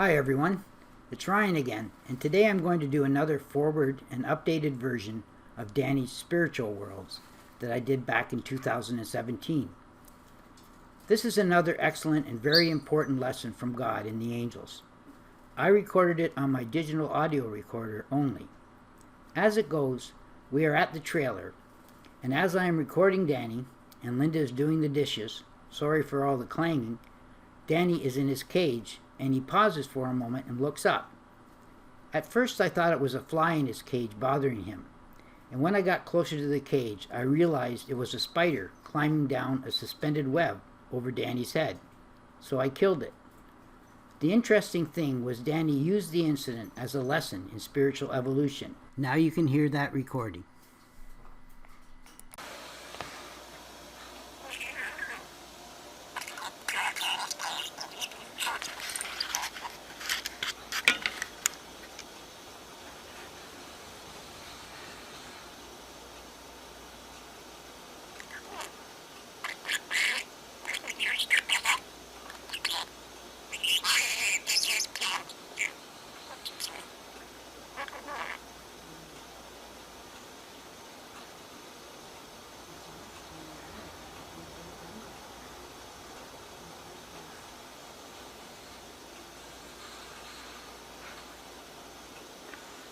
Hi everyone, it's Ryan again, and today I'm going to do another forward and updated version of Danny's Spiritual Worlds that I did back in 2017. This is another excellent and very important lesson from God and the angels. I recorded it on my digital audio recorder only. As it goes, we are at the trailer, and as I am recording Danny, and Linda is doing the dishes, sorry for all the clanging, Danny is in his cage, and he pauses for a moment and looks up. At first I thought it was a fly in his cage bothering him, and when I got closer to the cage I realized it was a spider climbing down a suspended web over Danny's head, so I killed it. The interesting thing was Danny used the incident as a lesson in spiritual evolution. Now you can hear that recording.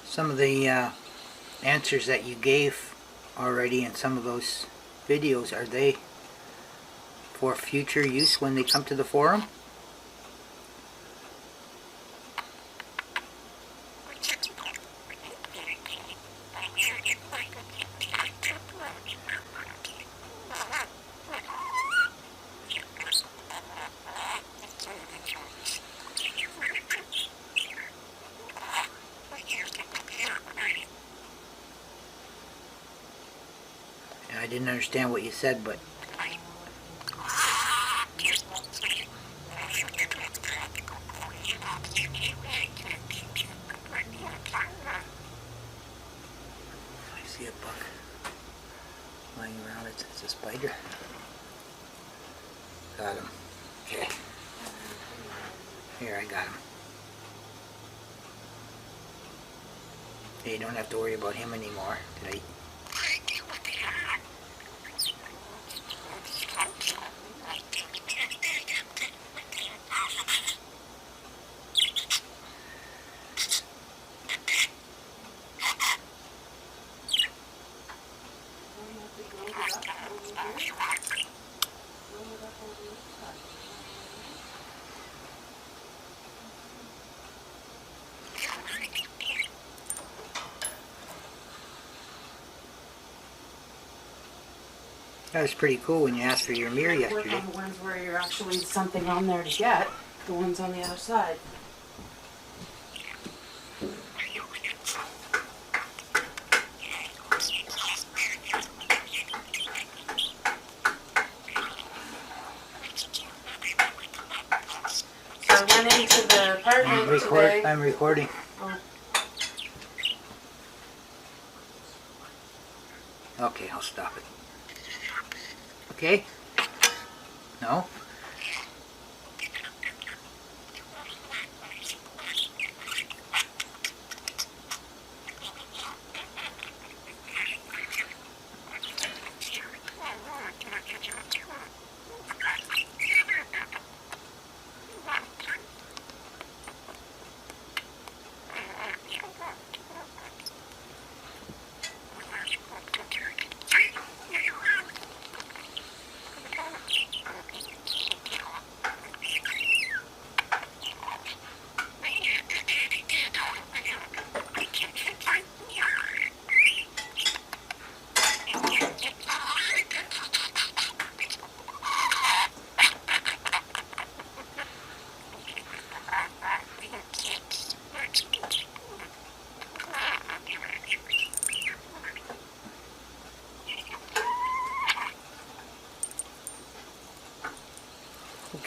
Some of the answers that you gave already in some of those videos, are they for future use when they come to the forum? I didn't understand what you said, but I see a bug lying around. It's a spider. Got him. Okay. Here, I got him. Hey, you don't have to worry about him anymore today. That was pretty cool when you asked for your mirror yesterday. Work on the ones where you're actually something on there to get. The ones on the other side. So I went into the apartment today. I'm recording. Oh. Okay, I'll stop it. Okay? No?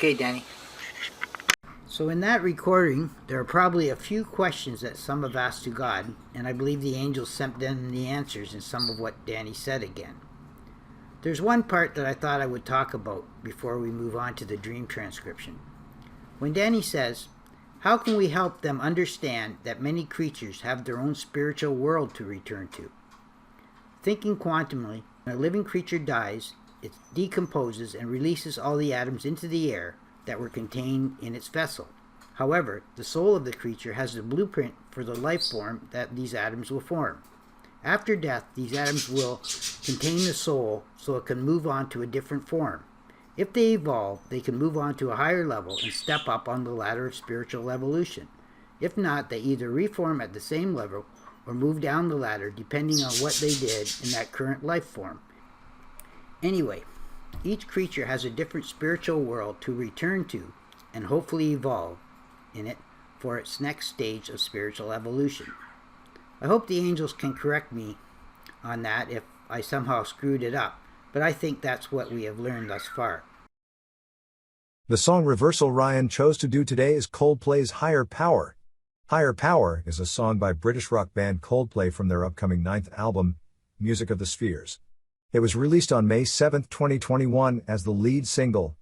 Okay, Danny. So in that recording, there are probably a few questions that some have asked to God, and I believe the angels sent them the answers in some of what Danny said again. There's one part that I thought I would talk about before we move on to the dream transcription. When Danny says, How can we help them understand that many creatures have their own spiritual world to return to? Thinking quantumly, when a living creature dies, it decomposes and releases all the atoms into the air that were contained in its vessel. However, the soul of the creature has the blueprint for the life form that these atoms will form. After death, these atoms will contain the soul so it can move on to a different form. If they evolve, they can move on to a higher level and step up on the ladder of spiritual evolution. If not, they either reform at the same level or move down the ladder depending on what they did in that current life form. Anyway, each creature has a different spiritual world to return to and hopefully evolve in it for its next stage of spiritual evolution. I hope the angels can correct me on that if I somehow screwed it up, but I think that's what we have learned thus far. The song reversal Ryan chose to do today is Coldplay's Higher Power. Higher Power is a song by British rock band Coldplay from their upcoming 9th album, Music of the Spheres. It was released on May 7, 2021 as the lead single.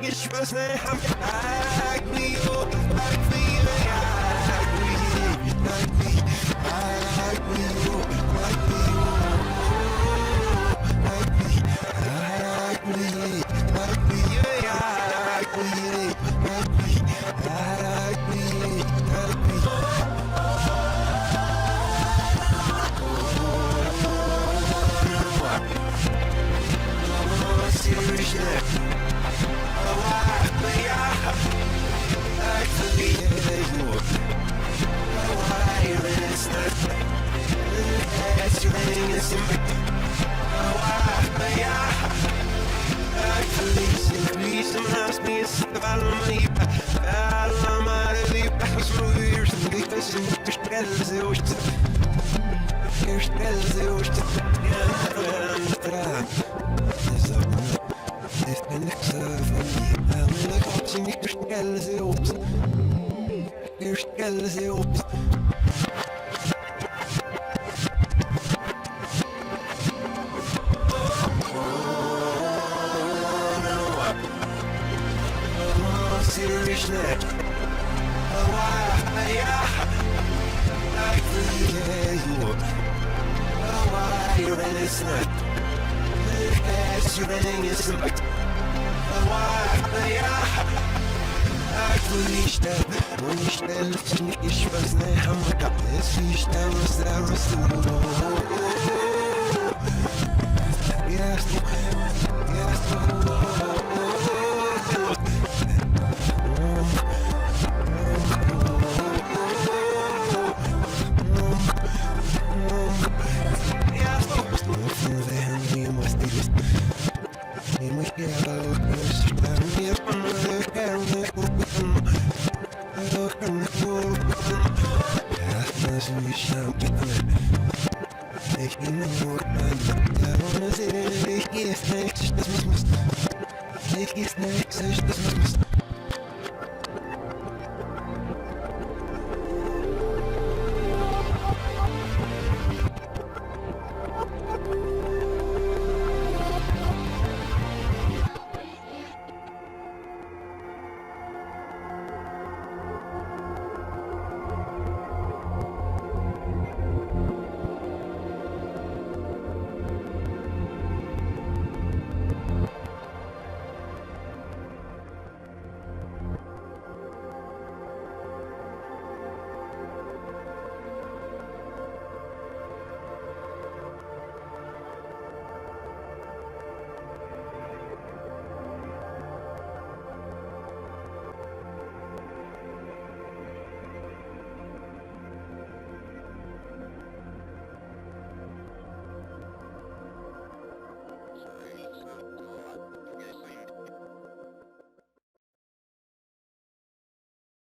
Ich